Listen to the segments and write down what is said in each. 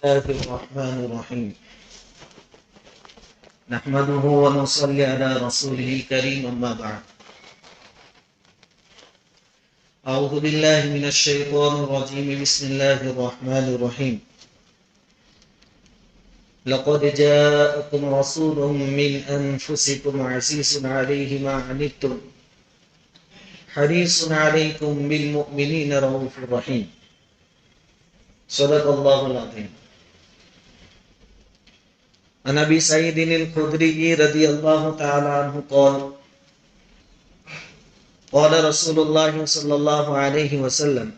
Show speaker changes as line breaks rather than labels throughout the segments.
الله الرحمن الرحيم نحمده ونصلي على رسوله الكريم أما بعد أعوذ بالله من الشيطان الرجيم بسم الله الرحمن الرحيم لقد جاءكم رسول من أنفسكم عزيز عليه ما عنتم حريص عليكم بالمؤمنين رؤوف رحيم صدق الله العظيم. عن ابي سعيد الخدري رضي الله تعالى عنه قال قال رسول الله صلى الله عليه وسلم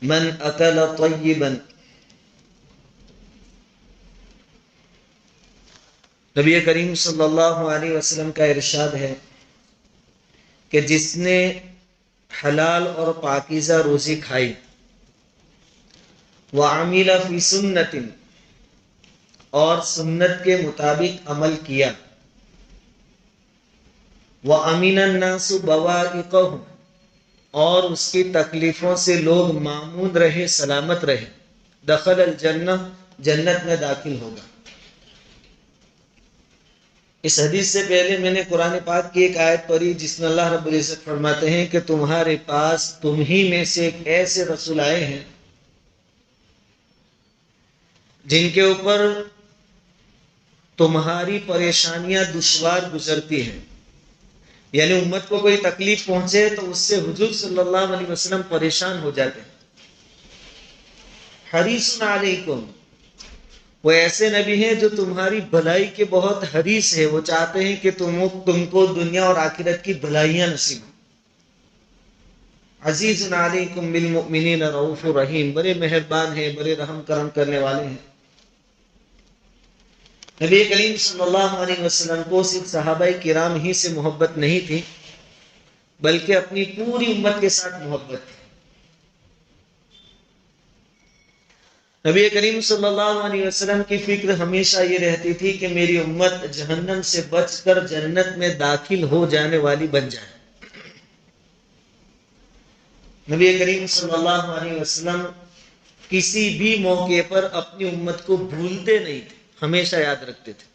من اكل طيبا. نبی کریم صلی اللہ علیہ وسلم کا ارشاد ہے کہ جس نے حلال اور پاکیزہ روزی کھائی وعمل فی سنت اور سنت کے مطابق عمل کیا وَأَمِنَ النَّاسُ بَوَائِقَهُ اور اس کی تکلیفوں سے لوگ مامون رہے، سلامت رہے، دخل الجنہ جنت میں داخل ہوگا. اس حدیث سے پہلے میں نے قرآن پاک کی ایک آیت پڑھی جس میں اللہ رب العزت فرماتے ہیں کہ تمہارے پاس تم ہی میں سے ایک ایسے رسول آئے ہیں جن کے اوپر تمہاری پریشانیاں دشوار گزرتی ہیں، یعنی امت کو کوئی تکلیف پہنچے تو اس سے حضور صلی اللہ علیہ وسلم پریشان ہو جاتے ہیں. حریص علیکم، وہ ایسے نبی ہیں جو تمہاری بھلائی کے بہت حریص ہے، وہ چاہتے ہیں کہ تم کو دنیا اور آخرت کی بھلائیاں نصیب ہوں. عزیز علیکم بالمؤمنین رؤوف رحیم، بڑے مہربان ہیں، بڑے رحم کرم کرنے والے ہیں. نبی کریم صلی اللہ علیہ وسلم کو صرف صحابہ کرام ہی سے محبت نہیں تھی بلکہ اپنی پوری امت کے ساتھ محبت تھی. نبی کریم صلی اللہ علیہ وسلم کی فکر ہمیشہ یہ رہتی تھی کہ میری امت جہنم سے بچ کر جنت میں داخل ہو جانے والی بن جائے. نبی کریم صلی اللہ علیہ وسلم کسی بھی موقع پر اپنی امت کو بھولتے نہیں تھے، ہمیشہ یاد رکھتے تھے.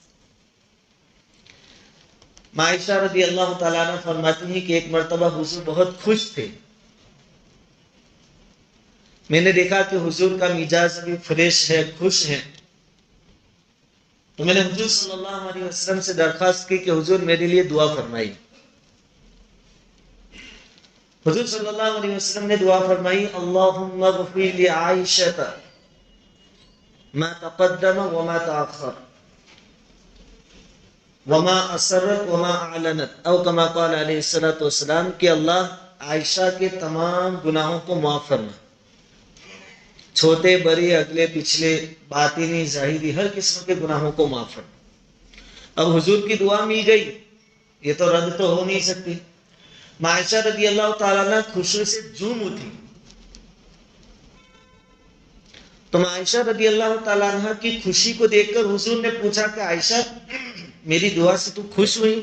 عائشہ رضی اللہ تعالیٰ عنہ فرماتی ہیں کہ ایک مرتبہ حضور بہت خوش تھے. میں نے دیکھا کہ حضور کا مزاج بھی فریش ہے، خوش ہے، تو میں نے حضور صلی اللہ علیہ وسلم سے درخواست کی کہ حضور میرے لیے دعا فرمائی. حضور صلی اللہ علیہ وسلم نے دعا فرمائی اللہم اغفر لعائشہ ما تقدم وما تاخر وما اسرت وما اعلنت او کما قال علیہ الصلوۃ والسلام کہ اللہ عائشہ کے تمام گناہوں کو معاف فرما، چھوٹے بڑے اگلے پچھلے باطنی ظاہری ہر قسم کے گناہوں کو معاف فرما. اب حضور کی دعا مل گئی، یہ تو رد تو ہو نہیں سکتی. عائشہ رضی اللہ تعالیٰ عنہ خوشی سے جھوم اٹھی. تو عائشہ رضی اللہ تعالیٰ عنہ کی خوشی کو دیکھ کر حضور نے پوچھا کہ عائشہ میری دعا سے تو خوش ہوئی؟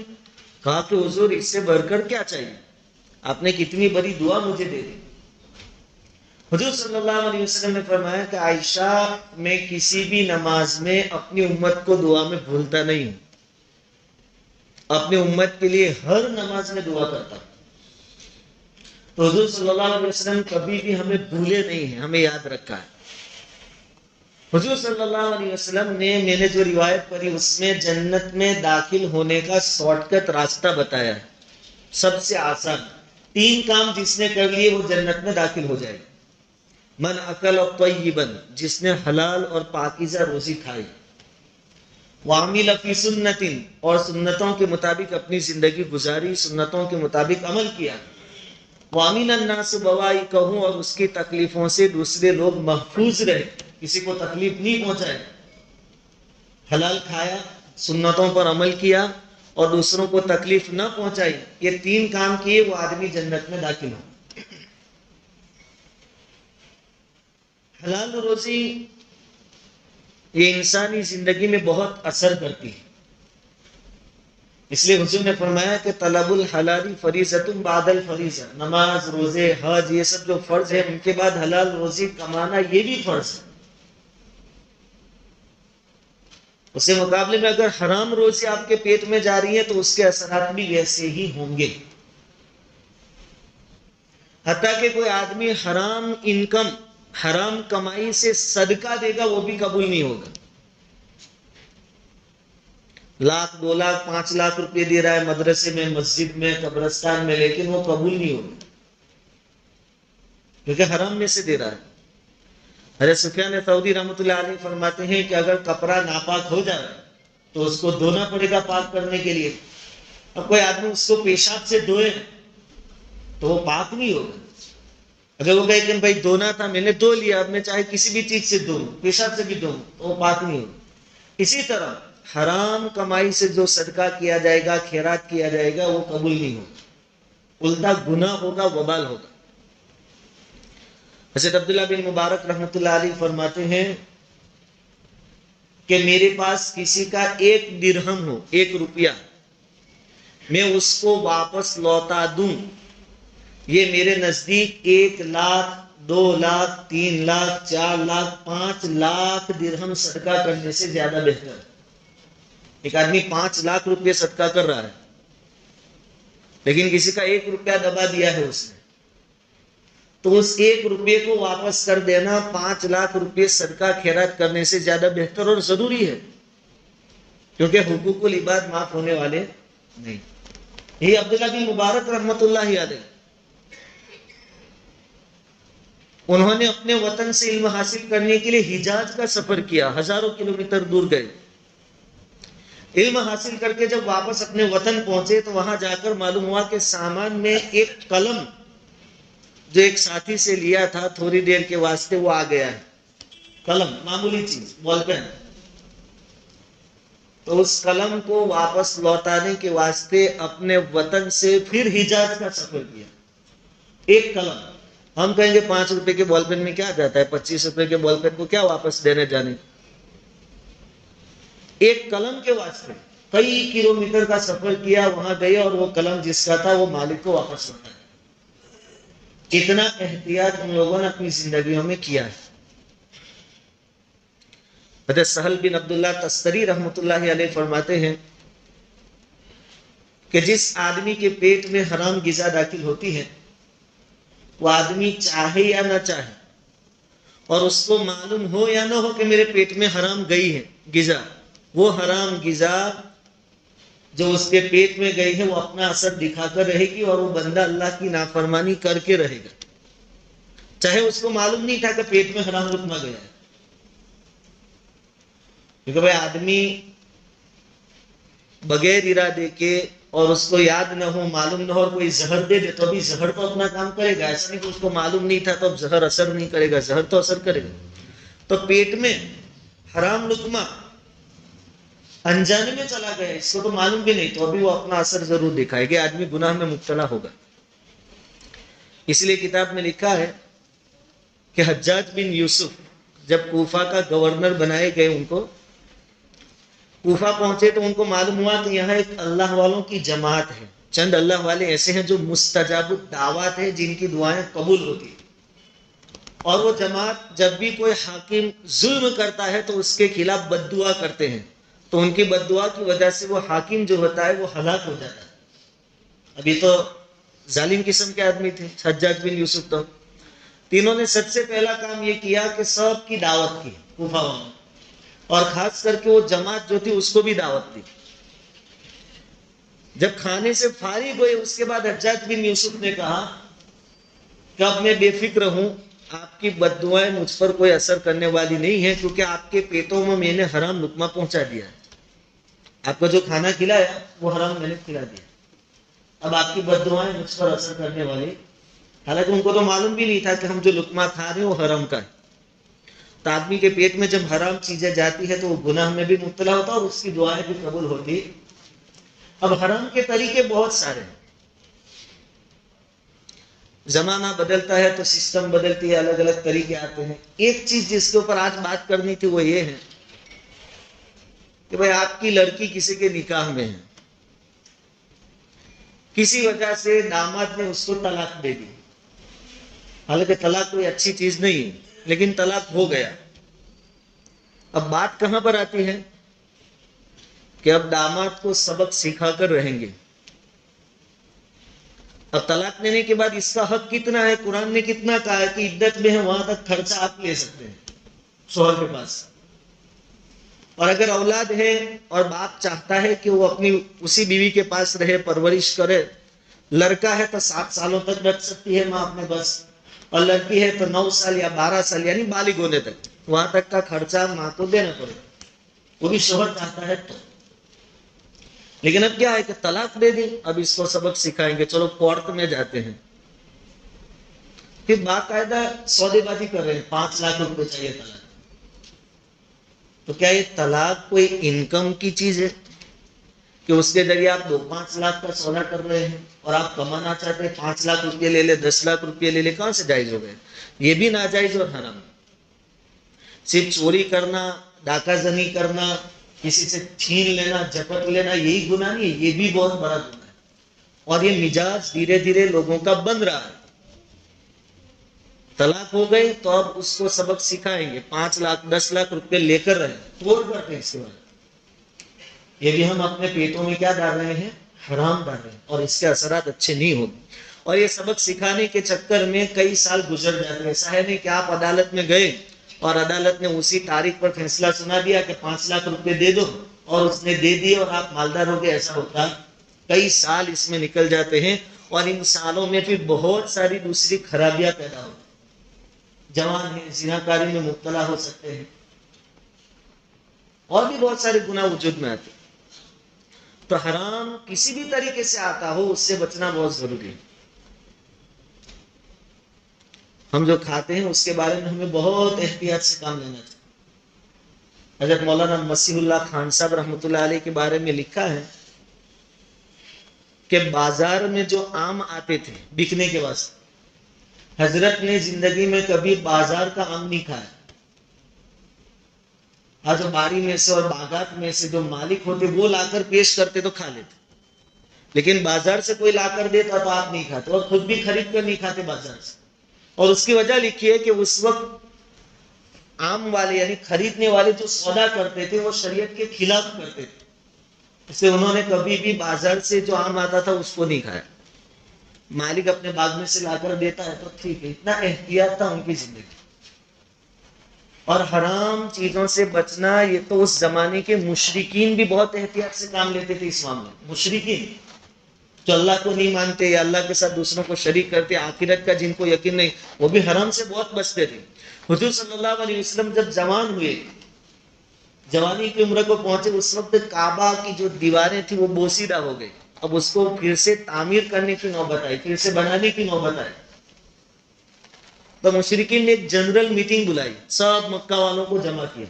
کہا کہ حضور اس سے بڑھ کر کیا چاہیے، آپ نے کتنی بڑی دعا مجھے دے دی. حضور صلی اللہ علیہ وسلم نے فرمایا کہ عائشہ میں کسی بھی نماز میں اپنی امت کو دعا میں بھولتا نہیں ہوں، اپنی امت کے لیے ہر نماز میں دعا کرتا ہوں. تو حضور صلی اللہ علیہ وسلم کبھی بھی ہمیں بھولے نہیں ہیں، ہمیں یاد رکھا ہے. حضور صلی اللہ علیہ وسلم نے میں نے جو روایت پڑھی اس میں جنت میں داخل ہونے کا شارٹ کٹ راستہ بتایا ہے، سب سے آسان 3 کام جس نے کر لیے وہ جنت میں داخل ہو جائے گا. من اکل طیبا، جس نے حلال اور پاکیزہ روزی کھائی، وعمل فی سنت اور سنتوں کے مطابق اپنی زندگی گزاری، سنتوں کے مطابق عمل کیا، وَأَمِنَ النَّاسُ بَوَائِقَهُ اور اس کی تکلیفوں سے دوسرے لوگ محفوظ رہے، کسی کو تکلیف نہیں پہنچائے. حلال کھایا، سنتوں پر عمل کیا اور دوسروں کو تکلیف نہ پہنچائی، یہ 3 کام کیے وہ آدمی جنت میں داخل ہو. حلال روزی یہ انسانی زندگی میں بہت اثر کرتی ہے. اس لیے حضور نے فرمایا کہ طلب الحلال فریضۃ بعد الفریضہ، نماز، روزے، حج، یہ سب جو فرض ہے ان کے بعد حلال روزی کمانا یہ بھی فرض ہے. اس کے مقابلے میں اگر حرام روزی آپ کے پیٹ میں جا رہی ہے تو اس کے اثرات بھی ویسے ہی ہوں گے. حتیٰ کہ کوئی آدمی حرام انکم، حرام کمائی سے صدقہ دے گا وہ بھی قبول نہیں ہوگا. 1,00,000 2,00,000 5,00,000 روپے دے رہا ہے مدرسے میں، مسجد میں، قبرستان میں، لیکن وہ قبول نہیں ہوگا کیونکہ حرام میں سے دے رہا ہے. حضرت سفیان ثوری رحمۃ اللہ علیہ فرماتے ہیں کہ اگر کپڑا ناپاک ہو جائے تو اس کو دھونا پڑے گا پاک کرنے کے لیے. اب کوئی آدمی اس کو پیشاب سے دھوئے تو وہ پاک نہیں ہوگا. اگر وہ کہے کہ بھائی دھونا تھا میں نے دھو لیا، اب میں چاہے کسی بھی چیز سے دھوں، پیشاب سے بھی دھوں، تو وہ پاک نہیں ہوگا. اسی طرح حرام کمائی سے جو صدقہ کیا جائے گا، خیرات کیا جائے گا، وہ قبول نہیں ہوگا، الٹا گناہ ہوگا، وبال ہوگا. حضرت عبداللہ بن مبارک رحمۃ اللہ علیہ فرماتے ہیں کہ میرے پاس کسی کا 1 درہم ہو، 1 روپیہ، میں اس کو واپس لوٹا دوں، یہ میرے نزدیک 1,00,000 2,00,000 3,00,000 4,00,000 5,00,000 درہم صدقہ کرنے سے زیادہ بہتر ہے. ایک آدمی 5,00,000 روپے صدقہ کر رہا ہے لیکن کسی کا 1 روپیہ دبا دیا ہے اس نے، تو اس 1 روپے کو واپس کر دینا 5,00,000 روپے صدقہ خیرات کرنے سے زیادہ بہتر اور ضروری ہے، کیونکہ حقوق العباد معاف ہونے والے نہیں. یہ عبداللہ بن مبارک رحمۃ اللہ علیہ، انہوں نے اپنے وطن سے علم حاصل کرنے کے لیے حجاز کا سفر کیا، ہزاروں کلومیٹر دور گئے. علم حاصل کر کے جب واپس اپنے وطن پہنچے تو وہاں جا کر معلوم ہوا کہ سامان میں ایک قلم جو ایک ساتھی سے لیا تھا تھوڑی دیر کے واسطے وہ آ گیا ہے. قلم معمولی چیز، بال پین. تو اس قلم کو واپس لوٹانے کے واسطے اپنے وطن سے پھر حجاز کا سفر کیا. ایک قلم، ہم کہیں گے 5 روپے کے بال پین میں کیا جاتا ہے، 25 روپے کے بال پین کو کیا واپس دینے جانے. ایک قلم کے واسطے کئی کلومیٹر کا سفر کیا، وہاں گئے اور وہ قلم جس کا تھا وہ مالک کو واپس لوٹایا. کتنا احتیاط ان لوگوں نے اپنی زندگیوں میں کیا ہے. حضرت سہل بن عبداللہ تستری رحمۃ اللہ علیہ فرماتے ہیں کہ جس آدمی کے پیٹ میں حرام غذا داخل ہوتی ہے، وہ آدمی چاہے یا نہ چاہے اور اس کو معلوم ہو یا نہ ہو کہ میرے پیٹ میں حرام گئی ہے غذا، وہ حرام غذا جو اس کے پیٹ میں گئی ہے وہ اپنا اثر دکھا کر رہے گی اور وہ بندہ اللہ کی نافرمانی کر کے رہے گا، چاہے اس کو معلوم نہیں تھا کہ پیٹ میں حرام لقمہ گیا ہے. کیونکہ بھائی آدمی بغیر ارادے کے اور اس کو یاد نہ ہو، معلوم نہ ہو اور کوئی زہر دے دے تو ابھی زہر تو اپنا کام کرے گا، ایسا نہیں کہ اس کو معلوم نہیں تھا تو اب زہر اثر نہیں کرے گا، زہر تو اثر کرے گا. تو پیٹ میں حرام لقمہ انجانے میں چلا گیا، اس کو تو معلوم بھی نہیں، تو ابھی وہ اپنا اثر ضرور دکھائے گا، آدمی گناہ میں مبتلا ہوگا. اس لیے کتاب میں لکھا ہے کہ حجاج بن یوسف جب کوفہ کا گورنر بنائے گئے، ان کو کوفہ پہنچے تو ان کو معلوم ہوا کہ یہاں ایک اللہ والوں کی جماعت ہے، چند اللہ والے ایسے ہیں جو مستجاب الدعوات ہیں، جن کی دعائیں قبول ہوتی ہیں. اور وہ جماعت جب بھی کوئی حاکم ظلم کرتا ہے تو اس کے خلاف بد دعا کرتے ہیں، تو ان کی بد دعا کی وجہ سے وہ حاکم جو ہوتا ہے وہ ہلاک ہو جاتا ہے. ابھی تو ظالم قسم کے آدمی تھے حجاج بن یوسف. تو تینوں نے سب سے پہلا کام یہ کیا کہ سب کی دعوت کی کوفہ والوں، اور خاص کر کے وہ جماعت جو تھی اس کو بھی دعوت دی. جب کھانے سے فارغ ہوئے اس کے بعد حجاج بن یوسف نے کہا کہ اب میں بے فکر ہوں، آپ کی بد دعائیں مجھ پر کوئی اثر کرنے والی نہیں ہے، کیونکہ آپ کے پیٹوں میں میں نے حرام لقمہ پہنچا دیا ہے. آپ کو جو کھانا کھلایا وہ حرام میں نے کھلا دیا، اب آپ کی بد دعائیں مجھ پر اثر کرنے والی. حالانکہ ان کو تو معلوم بھی نہیں تھا کہ ہم جو لقمہ کھا رہے ہیں وہ حرام کا ہے. تو آدمی کے پیٹ میں جب حرام چیزیں جاتی ہے تو وہ گناہ میں بھی مبتلا ہوتا ہے اور اس کی دعائیں بھی قبول ہوتی. اب حرام کے طریقے بہت سارے ہیں، زمانہ بدلتا ہے تو سسٹم بدلتی ہے، الگ الگ طریقے آتے ہیں. ایک چیز جس کے اوپر آج بات کرنی تھی وہ یہ ہے کہ بھائی آپ کی لڑکی کسی کے نکاح میں ہے، کسی وجہ سے داماد نے اس کو طلاق دے دی. حالانکہ طلاق کوئی اچھی چیز نہیں ہے لیکن طلاق ہو گیا. اب بات کہاں پر آتی ہے کہ اب داماد کو سبق سکھا کر رہیں گے. اب طلاق دینے کے بعد اس کا حق کتنا ہے؟ قرآن نے کتنا کہا ہے کہ عدت میں ہے وہاں تک خرچہ آپ لے سکتے ہیں شوہر کے پاس. اور اگر اولاد ہے اور باپ چاہتا ہے کہ وہ اپنی اسی بیوی کے پاس رہے، پرورش کرے، لڑکا ہے تو 7 سالوں تک رکھ سکتی ہے ماں اپنے بس، اور لڑکی ہے تو 9 سال یا 12 سال یعنی بالغ ہونے تک، وہاں تک کا خرچہ ماں کو دینا پڑے، وہ بھی شوہر چاہتا ہے تو. لیکن اب کیا ہے کہ طلاق دے دی، اب اس کو سبق سکھائیں گے. چلو کورٹ میں جاتے ہیں، پھر باقاعدہ سودے بازی کر رہے ہیں، 5 لاکھ روپے چاہیے طلاق. تو کیا یہ طلاق کوئی انکم کی چیز ہے کہ اس کے ذریعے آپ 2-5 لاکھ کا سودا کر رہے ہیں اور آپ کمانا چاہتے ہیں 5 لاکھ روپے لے لے، 10 لاکھ روپے لے لے؟ کہاں سے جائز ہو گئے؟ یہ بھی ناجائز اور حرام. صرف چوری کرنا، ڈاکہ زنی کرنا، کسی سے چھین لینا، جھپٹ لینا، یہی گناہ نہیں ہے، یہ بھی بہت بڑا گناہ ہے. اور یہ مزاج دھیرے دھیرے لوگوں کا بن رہا ہے. طلاق ہو گئی تو اب اس کو سبق سکھائیں گے، 5 لاکھ 10 لاکھ روپے لے کر رہے توڑ کرتے ہیں. اس کے بعد یہ بھی ہم اپنے پیٹوں میں کیا ڈال رہے ہیں؟ حرام ڈال رہے ہیں، اور اس کے اثرات اچھے نہیں ہوگے. اور یہ سبق سکھانے کے چکر میں کئی سال گزر جاتے ہیں. ایسا ہے نہیں کہ آپ عدالت میں گئے اور عدالت نے اسی تاریخ پر فیصلہ سنا دیا کہ 5 لاکھ روپے دے دو اور اس نے دے دیے اور آپ مالدار ہو گئے. ایسا ہوتا؟ کئی سال اس میں نکل جاتے ہیں، اور ان سالوں میں پھر بہت ساری دوسری خرابیاں پیدا ہوتی. جوان ہیں، زناکاری میں مبتلا ہو سکتے ہیں، اور بھی بہت سارے گناہ وجود میں آتے ہیں. تو حرام کسی بھی طریقے سے آتا ہو اس سے بچنا بہت ضروری ہے. ہم جو کھاتے ہیں اس کے بارے میں ہمیں بہت احتیاط سے کام لینا چاہیے. حضرت مولانا مسیح اللہ خان صاحب رحمۃ اللہ علیہ کے بارے میں لکھا ہے کہ بازار میں جو آم آتے تھے بکنے کے واسطے، حضرت نے زندگی میں کبھی بازار کا آم نہیں کھایا. ہاں، جو باری میں سے اور باغات میں سے جو مالک ہوتے وہ لا کر پیش کرتے تو کھا لیتے، لیکن بازار سے کوئی لا کر دیتا تو آپ نہیں کھاتے، اور خود بھی خرید کر نہیں کھاتے بازار سے. اور اس کی وجہ لکھی ہے کہ اس وقت عام والے یعنی خریدنے والے جو سودا کرتے تھے وہ شریعت کے خلاف کرتے تھے، اس لیے انہوں نے کبھی بھی بازار سے جو آم آتا تھا اس کو نہیں کھایا. مالک اپنے باغ میں سے لا کر دیتا ہے تو ٹھیک ہے. اتنا احتیاط تھا ان کی زندگی. اور حرام چیزوں سے بچنا، یہ تو اس زمانے کے مشرکین بھی بہت احتیاط سے کام لیتے تھے اس معاملے میں. مشرکین جو اللہ کو نہیں مانتے یا اللہ کے ساتھ دوسروں کو شریک کرتے، آخرت کا جن کو یقین نہیں، وہ بھی حرام سے بہت بچتے تھے. حضور صلی اللہ علیہ وسلم جب جوان ہوئے، جوانی کی عمر کو پہنچے، اس وقت کعبہ کی جو دیواریں تھیں وہ بوسیدہ ہو گئی. اب اس کو پھر سے تعمیر کرنے کی نوبت آئی، پھر سے بنانے کی نوبت آئی. تو مشرکین نے ایک جنرل میٹنگ بلائی، سب مکہ والوں کو جمع کیا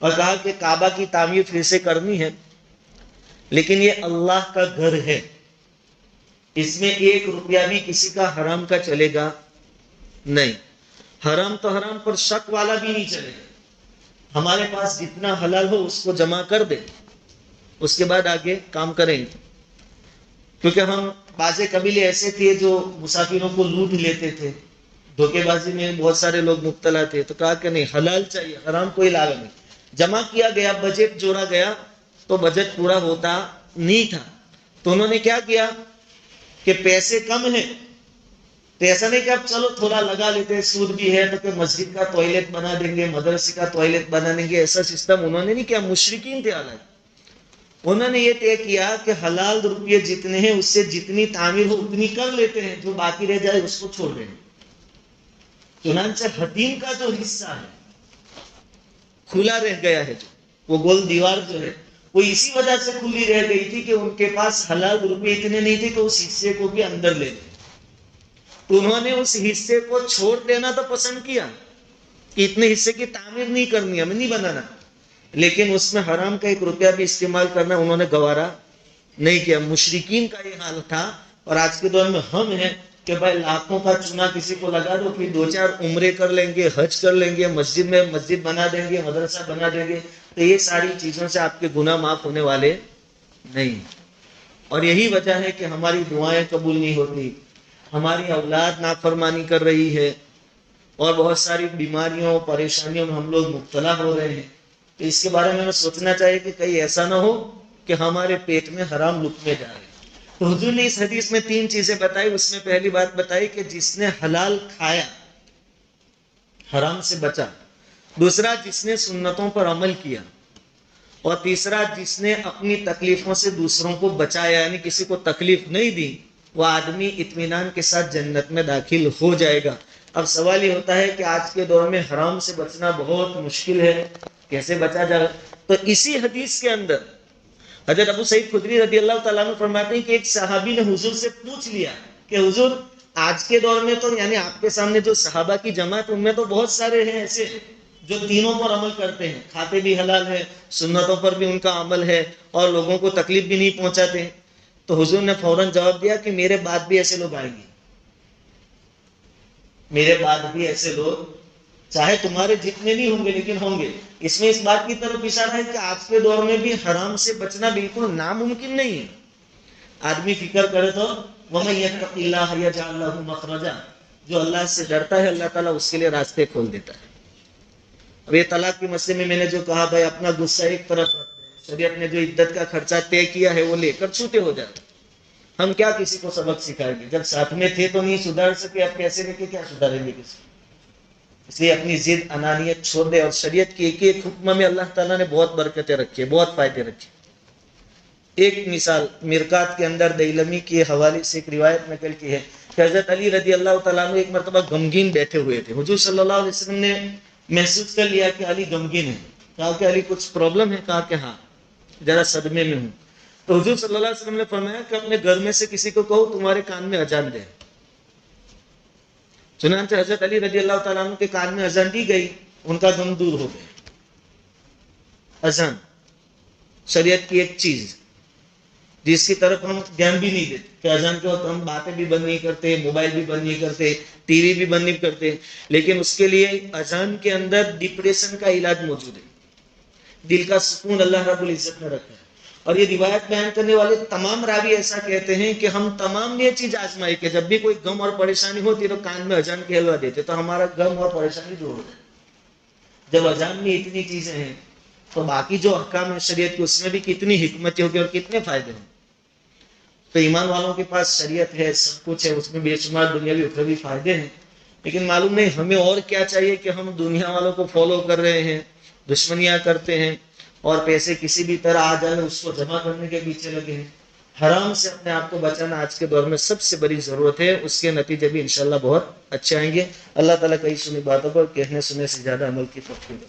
اور کہا کہ کعبہ کی تعمیر پھر سے کرنی ہے، لیکن یہ اللہ کا گھر ہے، اس میں 1 روپیہ بھی کسی کا حرام کا چلے گا نہیں. حرام تو حرام، پر شک والا بھی نہیں چلے گا. ہمارے پاس جتنا حلال ہو اس کو جمع کر دے، اس کے بعد آگے کام کریں گے. کیونکہ ہم بعض قبیلے ایسے تھے جو مسافروں کو لوٹ لیتے تھے، دھوکے بازی میں بہت سارے لوگ مبتلا تھے. تو کہا کہ نہیں، حلال چاہیے، حرام کوئی لاگا نہیں. جمع کیا گیا، بجٹ جوڑا گیا تو بجٹ پورا ہوتا نہیں تھا. تو انہوں نے کیا کیا کہ پیسے کم ہیں تو ایسا نہیں کہ اب چلو تھوڑا لگا لیتے ہیں، سود بھی ہے تو کہ مسجد کا ٹوائلٹ بنا دیں گے، مدرسے کا ٹوائلٹ بنا دیں گے. ایسا سسٹم انہوں نے نہیں کیا. مشرکین تھے حالانکہ انہوں نے یہ طے کیا کہ حلال روپیے جتنے ہیں اس سے جتنی تعمیر ہو اتنی کر لیتے ہیں، جو باقی رہ جائے اس کو چھوڑ دیں گے. چنانچہ حتیم کا جو حصہ ہے کھلا رہ گیا ہے، جو وہ گول دیوار جو ہے وہ اسی وجہ سے کھلی رہ گئی تھی کہ ان کے پاس حلال روپے اتنے نہیں تھے کہ اس حصے کو بھی اندر لے لیں. تو انہوں نے اس حصے کو چھوڑ دینا تو پسند کیا کہ اتنے حصے کی تعمیر نہیں کرنی، ہمیں نہیں بنانا، لیکن اس میں حرام کا 1 روپیہ بھی استعمال کرنا انہوں نے گوارا نہیں کیا. مشرکین کا یہ حال تھا. اور آج کے دور میں ہم ہیں کہ بھائی لاکھوں کا چونا کسی کو لگا دو، پھر 2-4 عمرے کر لیں گے، حج کر لیں گے، مسجد میں مسجد بنا دیں گے، مدرسہ بنا دیں گے. تو یہ ساری چیزوں سے آپ کے گناہ معاف ہونے والے نہیں. اور یہی وجہ ہے کہ ہماری دعائیں قبول نہیں ہوتی، ہماری اولاد نافرمانی کر رہی ہے، اور بہت ساری بیماریوں پریشانیوں میں ہم لوگ مبتلا ہو رہے ہیں. تو اس کے بارے میں ہمیں سوچنا چاہیے کہ کہیں ایسا نہ ہو کہ ہمارے پیٹ میں حرام لقمے جا رہے ہیں۔ تو حضور نے اس حدیث میں 3 چیزیں بتائی. اس میں پہلی بات بتائی کہ جس نے حلال کھایا حرام سے بچا، دوسرا جس نے سنتوں پر عمل کیا، اور تیسرا جس نے اپنی تکلیفوں سے دوسروں کو بچایا، یعنی کسی کو تکلیف نہیں دی، وہ آدمی اطمینان کے ساتھ جنت میں داخل ہو جائے گا۔ اب سوال یہ ہوتا ہے کہ آج کے دور میں حرام سے بچنا بہت مشکل ہے، کیسے بچا جائے؟ تو اسی حدیث کے اندر حضرت ابو سعید خدری رضی اللہ تعالیٰ عنہ فرماتے ہیں کہ ایک صحابی نے حضور سے پوچھ لیا کہ حضور آج کے دور میں تو یعنی آپ کے سامنے جو صحابہ کی جماعت ان میں تو بہت سارے ہیں ایسے جو تینوں پر عمل کرتے ہیں، کھاتے بھی حلال ہے، سنتوں پر بھی ان کا عمل ہے، اور لوگوں کو تکلیف بھی نہیں پہنچاتے ہیں۔ تو حضور نے فوراً جواب دیا کہ میرے بعد بھی ایسے لوگ آئیں گے، میرے بعد بھی ایسے لوگ، چاہے تمہارے جتنے بھی ہوں گے لیکن ہوں گے۔ اس میں اس بات کی طرف اشارہ ہے کہ آج کے دور میں بھی حرام سے بچنا بالکل ناممکن نہیں ہے۔ آدمی فکر کرے تو وَمَن يَتَّقِ اللَّهَ يَجْعَل لَّهُ مَخْرَجًا، جو اللہ سے ڈرتا ہے اللہ تعالیٰ اس کے لیے راستے کھول دیتا ہے۔ اب یہ طلاق کے مسئلے میں نے جو کہا بھائی اپنا غصہ ایک طرف رکھ دیں، شریعت نے جو عدت کا خرچہ طے کیا ہے وہ لے کر چھوٹے ہو جاتے۔ ہم کیا کسی کو سبق سکھائیں گے؟ جب ساتھ میں تھے تو نہیں سدھار سکے، اب کیسے لے کے کیا سدھاریں گے کسی کو؟ اس لیے اپنی ضد انانیت چھوڑ دے، اور شریعت کی ایک ایک حکم میں اللہ تعالیٰ نے بہت برکتیں رکھی ہیں، بہت فائدے رکھے۔ ایک مثال مرکات کے اندر دیلمی کے حوالے سے ایک روایت نقل کی ہے کہ حضرت علی رضی اللہ تعالیٰ عنہ ایک مرتبہ غمگین بیٹھے ہوئے تھے۔ حضور صلی اللہ علیہ وسلم نے محسوس کر لیا کہ علی غمگین ہے، کہا کہ علی کچھ پرابلم ہے؟ کہا کہ ہاں ذرا صدمے میں ہوں۔ تو حضور صلی اللہ علیہ وسلم نے فرمایا کہ اپنے گھر میں سے کسی کو کہو تمہارے کان میں اذان دے۔ چنانچہ حضرت علی رضی اللہ تعالیٰ عنہ کے کان میں اذان دی گئی، ان کا غم دور ہو گیا۔ اذان شریعت کی ایک چیز جس کی طرف ہم دھیان بھی نہیں دیتے کہ اذان کے وقت ہم باتیں بھی بند نہیں کرتے، موبائل بھی بند نہیں کرتے، ٹی وی بھی بند نہیں کرتے، لیکن اس کے لیے اذان کے اندر ڈپریشن کا علاج موجود ہے، دل کا سکون اللہ رب العزت نے رکھا ہے۔ اور یہ روایت بیان کرنے والے تمام راوی ایسا کہتے ہیں کہ ہم تمام نے یہ چیز آزمائی کہ جب بھی کوئی غم اور پریشانی ہوتی تو کان میں اذان کہلوا دیتے تو ہمارا غم اور پریشانی دور ہو جائے۔ جب اذان میں اتنی چیزیں ہیں تو باقی جو احکام ہے شریعت کے اس میں بھی کتنی حکمتیں ہوگی اور کتنے فائدے ہیں۔ تو ایمان والوں کے پاس شریعت ہے، سب کچھ ہے، اس میں بے شمار دنیاوی اخروی فائدے ہیں، لیکن معلوم نہیں ہمیں اور کیا چاہیے کہ ہم دنیا والوں کو فالو کر رہے ہیں، دشمنیاں کرتے ہیں، اور پیسے کسی بھی طرح آ جائے اس کو جمع کرنے کے پیچھے لگے ہیں۔ حرام سے اپنے آپ کو بچانا آج کے دور میں سب سے بڑی ضرورت ہے، اس کے نتیجے بھی انشاءاللہ بہت اچھے آئیں گے۔ اللہ تعالیٰ کئی سنی باتوں پر کہنے سننے سے زیادہ عمل کی توفیق دے۔